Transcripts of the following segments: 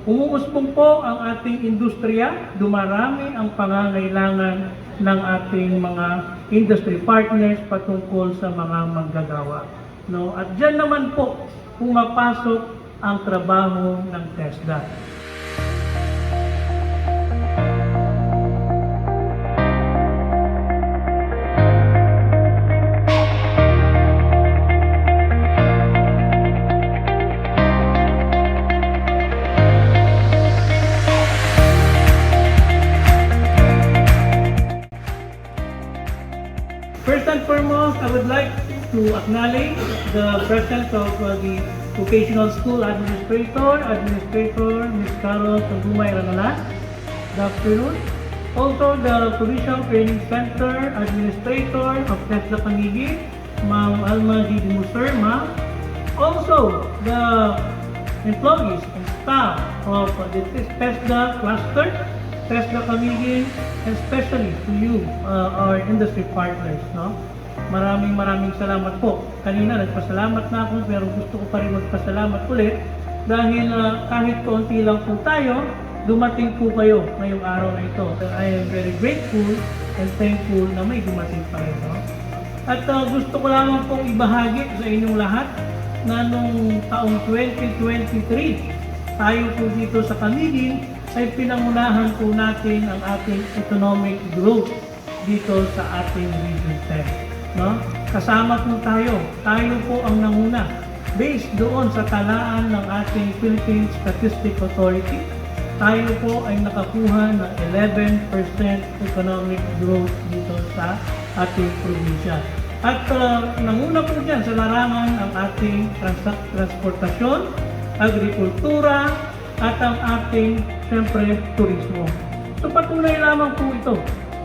Umuusbong po ang ating industriya, dumarami ang pangangailangan ng ating mga industry partners patungkol sa mga manggagawa. No? At diyan naman po pumapasok ang trabaho ng TESDA. First and foremost, I would like to acknowledge the presence of the Vocational School Administrator Ms. Carol Tagumay Rangalas. Good afternoon. Also, the Provincial Training Center Administrator of TESDA Panigi, Ma'am Alma G. Musser, ma'am. Also, the employees and staff of the TESDA Cluster, TESDA Panigi, and especially to you, our industry partners. No? Maraming salamat po. Kanina nagpasalamat na ako, pero gusto ko pa rin magpasalamat ulit dahil kahit konti lang po tayo, dumating po kayo ngayong araw na ito. I am very grateful and thankful na may dumating pa rin. No? At gusto ko lamang pong ibahagi sa inyong lahat na noong taong 2023, tayo po dito sa Camiguin ay pinangunahan po natin ang ating economic growth dito sa ating Region 10. No? Kasama po tayo po ang nanguna based doon sa talaan ng ating Philippine Statistics Authority. Tayo po ay nakakuha ng 11% economic growth dito sa ating probinsya. At nanguna po dyan sa larangan ang ating transportasyon, agrikultura, at ang ating, siyempre, turismo. So patunay lamang po ito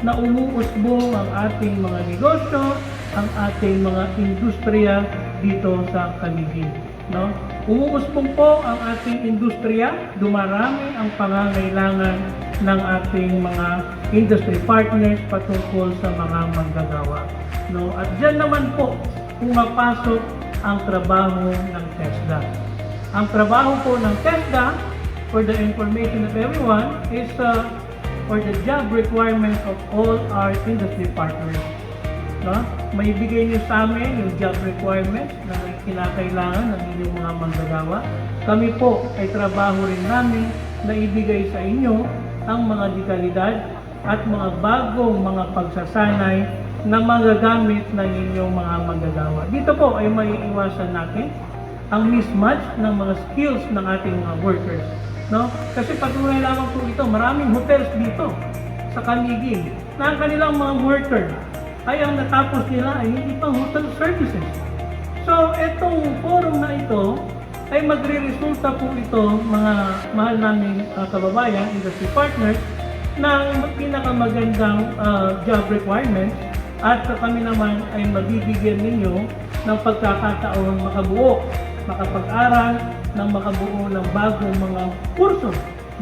na umuusbong ang ating mga negosyo, ang ating mga industriya dito sa Camiguin. No? Umuusbong po ang ating industriya, dumarami ang pangangailangan ng ating mga industry partners patungkol sa mga manggagawa. No? At dyan naman po pumapasok ang trabaho ng TESDA. Ang trabaho po ng TESDA, for the information of everyone, is for the job requirements of all our industry partners. No? May bigay niyo sa amin yung job requirements na kinakailangan ng inyong mga manggagawa. Kami po ay trabaho rin namin na ibigay sa inyo ang mga dekalidad at mga bagong mga pagsasanay na magagamit ng inyong mga manggagawa. Dito po ay maiiwasan natin ang mismatch ng mga skills ng ating mga workers. No? Kasi patunay lamang po ito, maraming hotels dito sa Camiguin na ang kanilang mga worker ay ang natapos nila ay hindi pang hotel services. So, itong forum na ito ay magre-resulta po ito, mga mahal naming kababayan, industry partners, ng pinakamagandang job requirements at kami naman ay mabibigyan ninyo ng pagkakataon makabuo, makapag-aral, ng makabuo ng bagong mga kurso,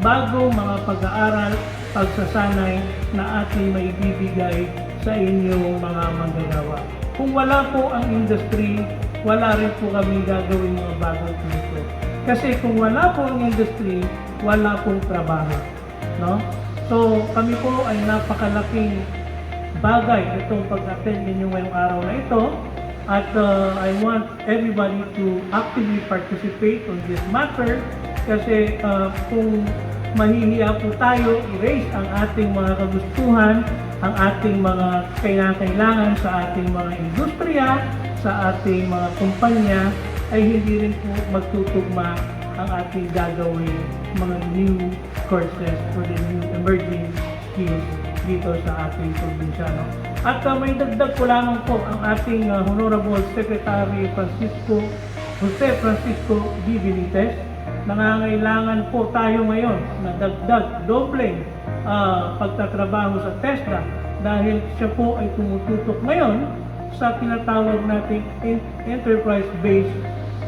bagong mga pag-aaral, pagsasanay na ating may bibigay sa inyong mga manggagawa. Kung wala po ang industry, wala rin po kami gagawin mga bagong kurso. Kasi kung wala po ang industry, wala pong trabaho. No? So kami po ay napakalaking bagay itong pag-attend ninyo ngayong araw na ito. At I want everybody to actively participate on this matter kasi kung mahihiya po tayo, i-raise ang ating mga kagustuhan, ang ating mga kailangan sa ating mga industriya, sa ating mga kumpanya, ay hindi rin po magtutugma ang ating gagawin mga new courses for the new emerging skills dito sa ating probinsya. No? At may dagdag ko lamang po ang ating Honorable Secretary Jose Francisco D. Benitez. Nangangailangan po tayo ngayon na dagdag, dobleng pagtatrabaho sa TESDA dahil siya po ay tumututok ngayon sa tinatawag nating enterprise-based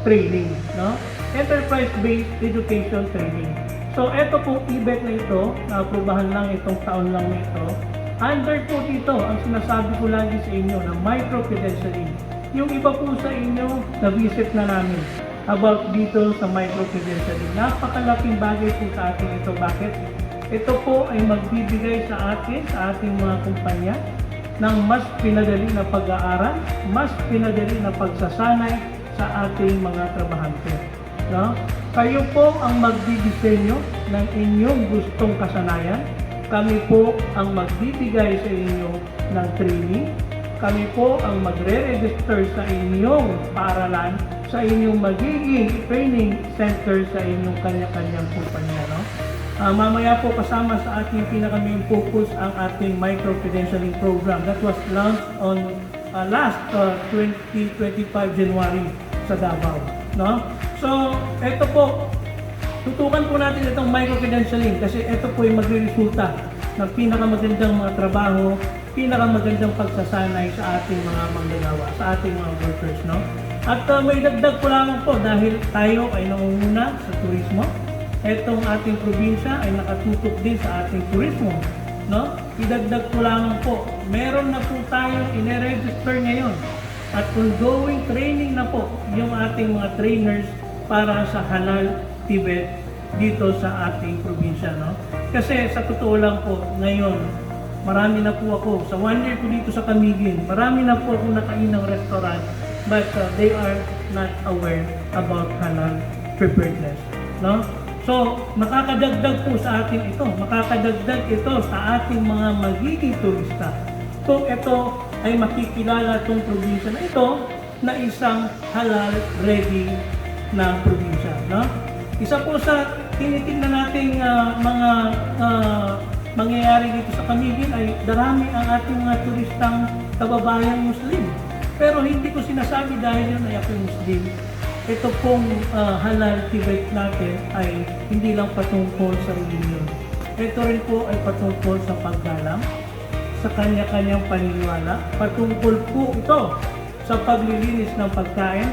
training. No? Enterprise-based education training. So, ito po EBET na ito, na-aprobahan lang itong taon lang na ito. Under po dito, ang sinasabi ko lagi sa inyo na micro-credentialing. Yung iba po sa inyo, na-visit na namin. about dito sa micro-credentialing. Napakalaking bagay po sa atin ito. Bakit? Ito po ay magbibigay sa atin, sa ating mga kumpanya, ng mas pinadali na pag-aaral, mas pinadali na pagsasanay sa ating mga trabahante. No? Kayo po ang magdidisenyo ng inyong gustong kasanayan. Kami po ang magbibigay sa inyo ng training. Kami po ang magre-register sa inyong paaralan, sa inyong magiging training center sa inyong kanya-kanyang kumpanya. No? Mamaya po kasama sa ating pinaka-main focus ang ating micro-credentialing program that was launched on last 2025 January sa Davao. No? So, ito po, tutukan po natin itong micro-credentialing kasi ito po ay magre-resulta ng pinakamagandang mga trabaho, pinakamagandang pagsasanay sa ating mga manggagawa, sa ating mga workers. No? At may dagdag po lamang po dahil tayo ay nangunguna sa turismo. Itong ating probinsya ay nakatutok din sa ating turismo. No? Idagdag ko lamang po, meron na po tayong ine-register ngayon at ongoing training na po yung ating mga trainers para sa Halal Tibet dito sa ating probinsya. No? Kasi sa totoo lang po, ngayon, marami na po ako, sa 1 year ko dito sa Camiguin, marami na po ako nakainang restaurant but they are not aware about halal preparedness. No? So, makakadagdag po sa atin ito. Makakadagdag ito sa ating mga magiging turista. Kung ito ay makikilala itong probinsya na ito na isang halal ready na probinsya. No? Isa po sa tinitingnan nating mga mangyayari dito sa Camiguin ay darami ang ating mga turistang kababayang Muslim. Pero hindi ko sinasabi dahil yun ay ako Muslim. Ito pong halal Tibet natin ay hindi lang patungkol sa reliyon. Ito rin po ay patungkol sa paggalang, sa kanya-kanyang paniniwala. Patungkol po ito sa paglilinis ng pagkain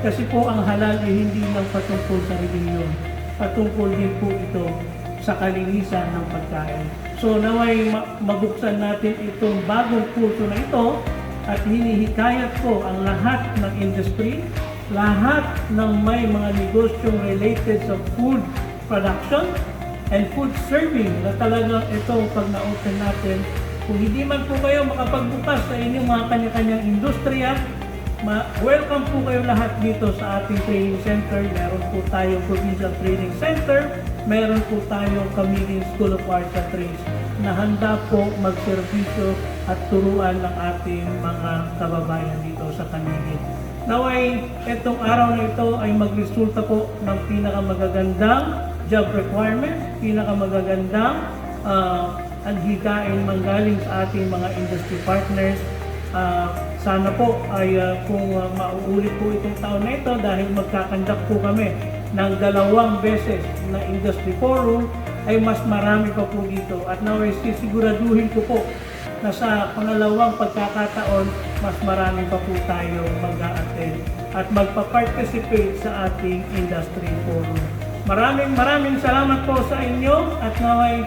kasi po ang halal ay hindi lang patungkol sa reliyon. Patungkol din po ito sa kalinisan ng pagkain. So naway mabuksan natin itong bagong kurso na ito at hinihikayat ko ang lahat ng industry, lahat ng may mga negosyong related sa food production and food serving na talagang ito pag na-open natin. Kung hindi man po kayo makapagbukas sa inyong mga kanya-kanyang industriya, welcome po kayo lahat dito sa ating training center. Meron po tayong Provincial Training Center, meron po tayong Camiguin School of Arts and Trades na handa po magserbisyo at turuan ng ating mga kababayan dito sa Camiguin. Naway, itong araw na ito ay magresulta po ng pinakamagagandang job requirement, pinakamagagandang anhikain manggaling sa ating mga industry partners. Sana po ay kung mauulit po itong taon na ito dahil magkakandak po kami ng 2 beses na industry forum ay mas marami pa po dito. At naway, sisiguraduhin ko po na sa pangalawang pagkakataon, mas marami pa po tayo mag-a-attend at magpa-participate sa ating industry forum. Maraming salamat po sa inyo at naway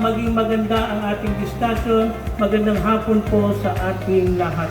maging maganda ang ating discussion. Magandang hapon po sa ating lahat.